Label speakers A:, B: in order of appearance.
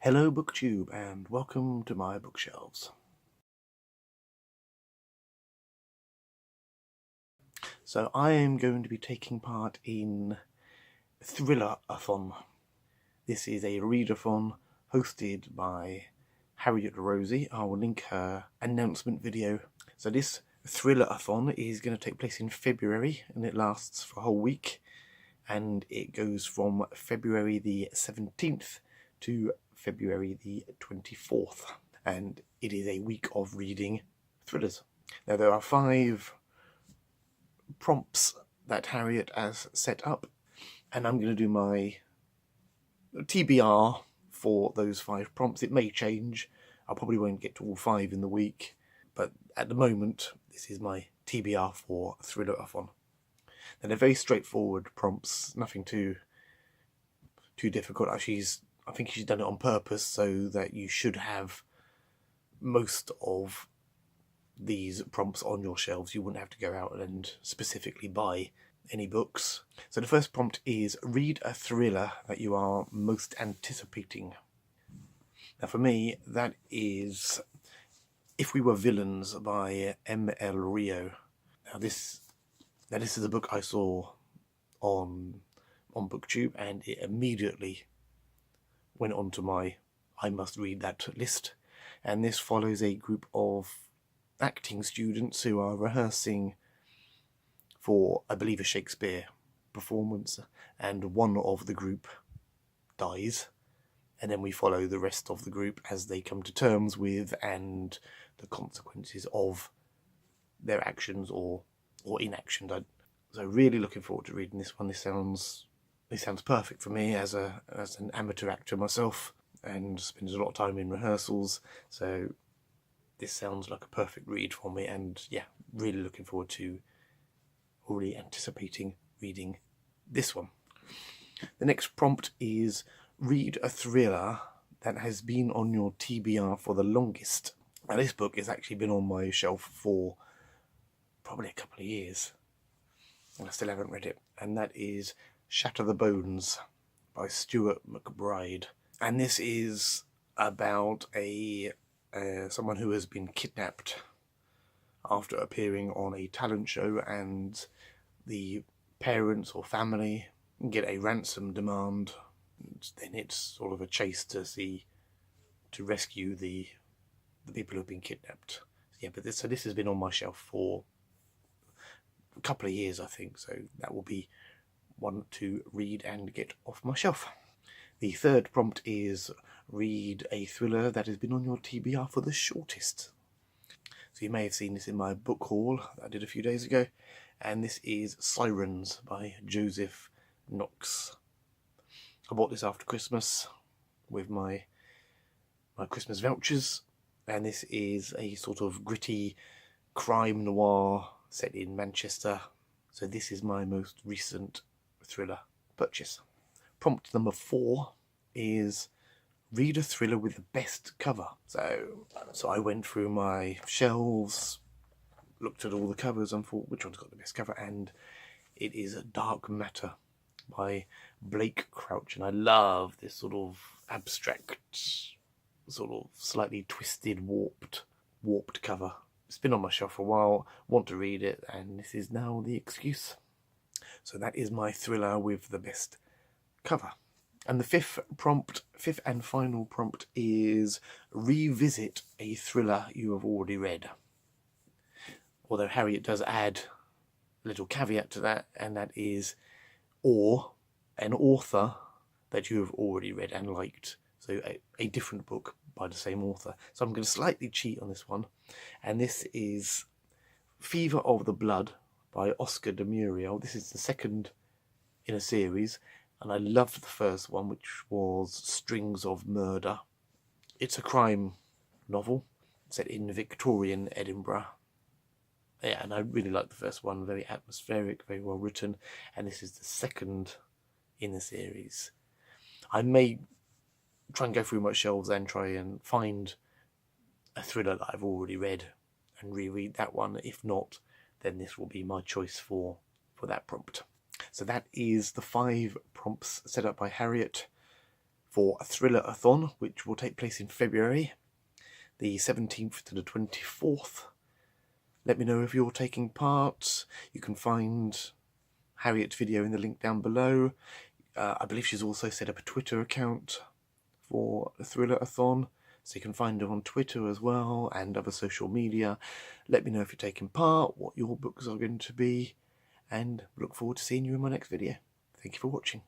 A: Hello Booktube and welcome to my bookshelves. So I am going to be taking part in Thrillerathon. This is a readathon hosted by Harriet Rosie. I will link her announcement video. So this Thrillerathon is going to take place in February and it lasts for a whole week, and it goes from February the 17th to February the 24th, and it is a week of reading thrillers. Now there are 5 prompts that Harriet has set up, and I'm going to do my TBR for those 5 prompts. It may change, I probably won't get to all 5 in the week, but at the moment this is my TBR for Thrillerathon. And they're very straightforward prompts, nothing too difficult. Actually, I think she's done it on purpose so that you should have most of these prompts on your shelves. You wouldn't have to go out and specifically buy any books. So the first prompt is read a thriller that you are most anticipating. Now for me, that is If We Were Villains by Muriel. Now this is a book I saw on Booktube, and it immediately went onto my I must read that list. And this follows a group of acting students who are rehearsing for, I believe, a Shakespeare performance, and one of the group dies, and then we follow the rest of the group as they come to terms with and the consequences of their actions or inactions. So really looking forward to reading this one. This sounds perfect for me as an amateur actor myself, and spends a lot of time in rehearsals, so this sounds like a perfect read for me, and yeah, really looking forward to already anticipating reading this one. The next prompt is read a thriller that has been on your TBR for the longest. Now this book has actually been on my shelf for probably a couple of years and I still haven't read it, and that is Shatter the Bones by Stuart McBride. And this is about someone who has been kidnapped after appearing on a talent show, and the parents or family get a ransom demand. And then it's sort of a chase to rescue the people who have been kidnapped. Yeah, but this has been on my shelf for a couple of years, I think, so that will be one to read and get off my shelf. The third prompt is read a thriller that has been on your TBR for the shortest. So you may have seen this in my book haul that I did a few days ago, and this is Sirens by Knox. I bought this after Christmas with my Christmas vouchers, and this is a sort of gritty crime noir set in Manchester. So this is my most recent thriller purchase. Prompt number 4 is read a thriller with the best cover. So I went through my shelves, looked at all the covers and thought which one's got the best cover, and it is Dark Matter by Blake Crouch. And I love this sort of abstract, sort of slightly twisted, warped cover. It's been on my shelf for a while, want to read it, and this is now the excuse. So that is my thriller with the best cover. And the fifth and final prompt is revisit a thriller you have already read. Although Harriet does add a little caveat to that, and that is or an author that you have already read and liked. So a different book by the same author. So I'm going to slightly cheat on this one, and this is Fever of the Blood by Oscar de Muriel. This is the second in a series, and I loved the first one, which was Strings of Murder. It's a crime novel set in Victorian Edinburgh. Yeah, and I really liked the first one, very atmospheric, very well written, and this is the second in the series. I may try and go through my shelves and try and find a thriller that I've already read and reread that one. If not, then this will be my choice for that prompt. So that is the 5 prompts set up by Harriet for a Thrillerathon, which will take place in February, the 17th to the 24th. Let me know if you're taking part. You can find Harriet's video in the link down below. I believe she's also set up a Twitter account for the Thrillerathon, so you can find her on Twitter as well and other social media. Let me know if you're taking part, what your books are going to be, and look forward to seeing you in my next video. Thank you for watching.